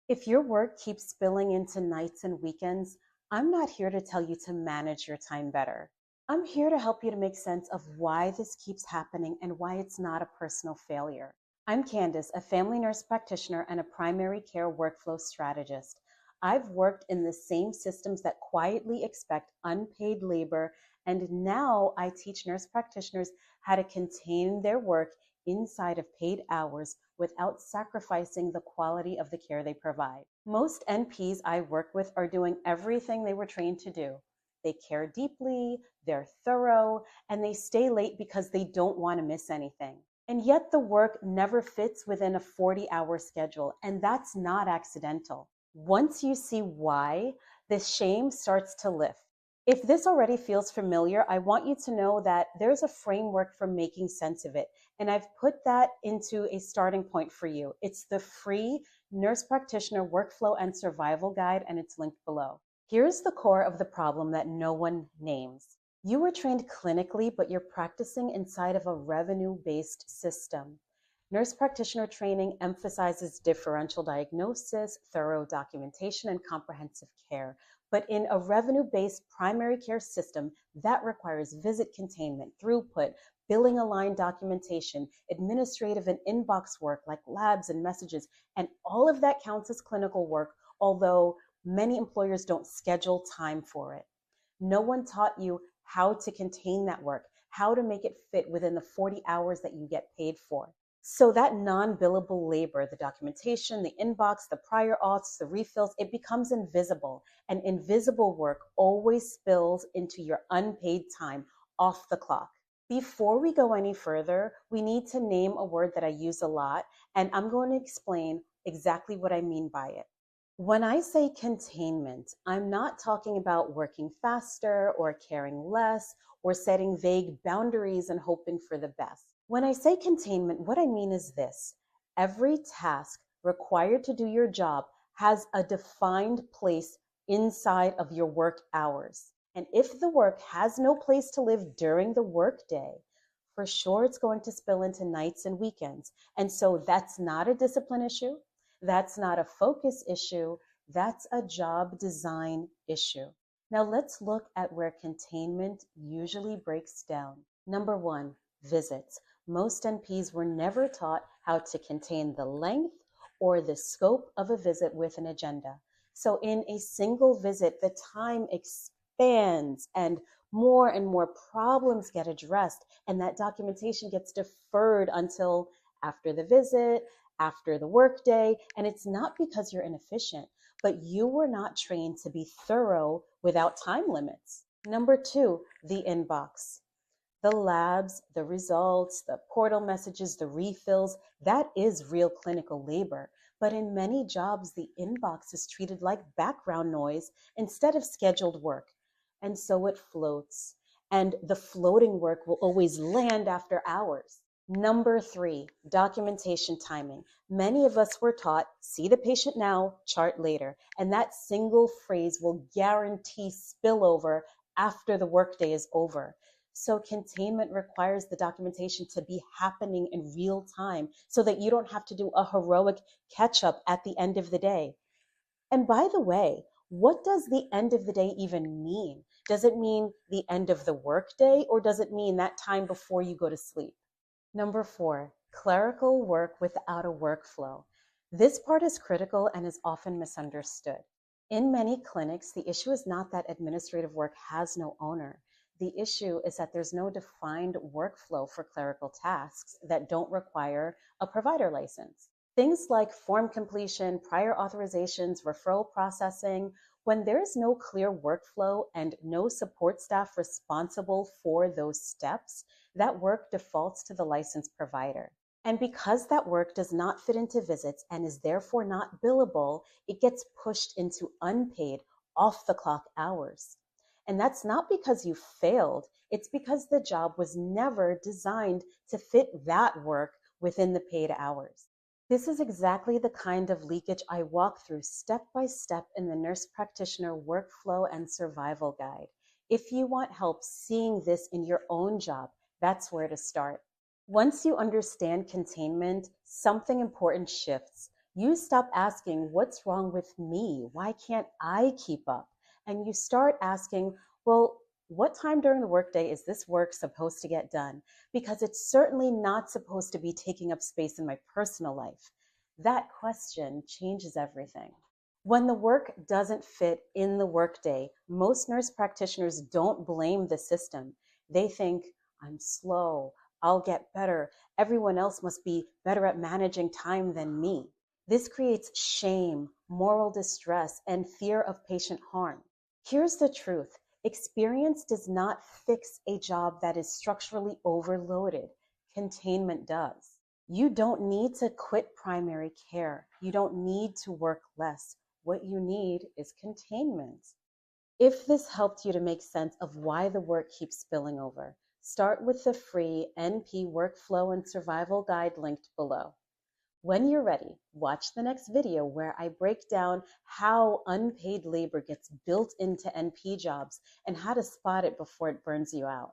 If your work keeps spilling into nights and weekends, I'm not here to tell you to manage your time better. I'm here to help you to make sense of why this keeps happening and why it's not a personal failure. I'm Candace, a family nurse practitioner and a primary care workflow strategist. I've worked in the same systems that quietly expect unpaid labor, and now I teach nurse practitioners how to contain their work inside of paid hours without sacrificing the quality of the care they provide. Most NPs I work with are doing everything they were trained to do. They care deeply, they're thorough, and they stay late because they don't want to miss anything. And yet the work never fits within a 40-hour schedule, and that's not accidental. Once you see why, the shame starts to lift. If this already feels familiar, I want you to know that there's a framework for making sense of it, and I've put that into a starting point for you. It's the free Nurse Practitioner Workflow and Survival Guide, and it's linked below. Here's the core of the problem that no one names. You were trained clinically, but you're practicing inside of a revenue-based system. Nurse practitioner training emphasizes differential diagnosis, thorough documentation, and comprehensive care. But in a revenue-based primary care system, that requires visit containment, throughput, billing aligned documentation, administrative and inbox work like labs and messages, and all of that counts as clinical work, although many employers don't schedule time for it. No one taught you how to contain that work, how to make it fit within the 40 hours that you get paid for. So that non-billable labor, the documentation, the inbox, the prior auths, the refills, it becomes invisible. And invisible work always spills into your unpaid time off the clock. Before we go any further, we need to name a word that I use a lot, and I'm going to explain exactly what I mean by it. When I say containment, I'm not talking about working faster or caring less or setting vague boundaries and hoping for the best. When I say containment, what I mean is this: every task required to do your job has a defined place inside of your work hours. And if the work has no place to live during the workday, for sure it's going to spill into nights and weekends. And so that's not a discipline issue. That's not a focus issue. That's a job design issue. Now let's look at where containment usually breaks down. Number one, visits. Most NPs were never taught how to contain the length or the scope of a visit with an agenda. So in a single visit, the time expands and more problems get addressed, and that documentation gets deferred until after the visit, after the workday. And it's not because you're inefficient, but you were not trained to be thorough without time limits. Number two, the inbox. The labs, the results, the portal messages, the refills, that is real clinical labor. But in many jobs, the inbox is treated like background noise instead of scheduled work. And so it floats. And the floating work will always land after hours. Number three, documentation timing. Many of us were taught, see the patient now, chart later. And that single phrase will guarantee spillover after the workday is over. So containment requires the documentation to be happening in real time so that you don't have to do a heroic catch up at the end of the day. And by the way, what does the end of the day even mean? Does it mean the end of the workday, or does it mean that time before you go to sleep? Number four, clerical work without a workflow. This part is critical and is often misunderstood. In many clinics, the issue is not that administrative work has no owner. The issue is that there's no defined workflow for clerical tasks that don't require a provider license. Things like form completion, prior authorizations, referral processing. When there's no clear workflow and no support staff responsible for those steps, that work defaults to the licensed provider. And because that work does not fit into visits and is therefore not billable, it gets pushed into unpaid, off-the-clock hours. And that's not because you failed, it's because the job was never designed to fit that work within the paid hours. This is exactly the kind of leakage I walk through step by step in the Nurse Practitioner Workflow and Survival Guide. If you want help seeing this in your own job, that's where to start. Once you understand containment, something important shifts. You stop asking, what's wrong with me? Why can't I keep up? And you start asking, well, what time during the workday is this work supposed to get done? Because it's certainly not supposed to be taking up space in my personal life. That question changes everything. When the work doesn't fit in the workday, most nurse practitioners don't blame the system. They think, I'm slow, I'll get better. Everyone else must be better at managing time than me. This creates shame, moral distress, and fear of patient harm. Here's the truth. Experience does not fix a job that is structurally overloaded. Containment does. You don't need to quit primary care. You don't need to work less. What you need is containment. If this helped you to make sense of why the work keeps spilling over, start with the free NP Workflow and Survival Guide linked below. When you're ready, watch the next video where I break down how unpaid labor gets built into NP jobs and how to spot it before it burns you out.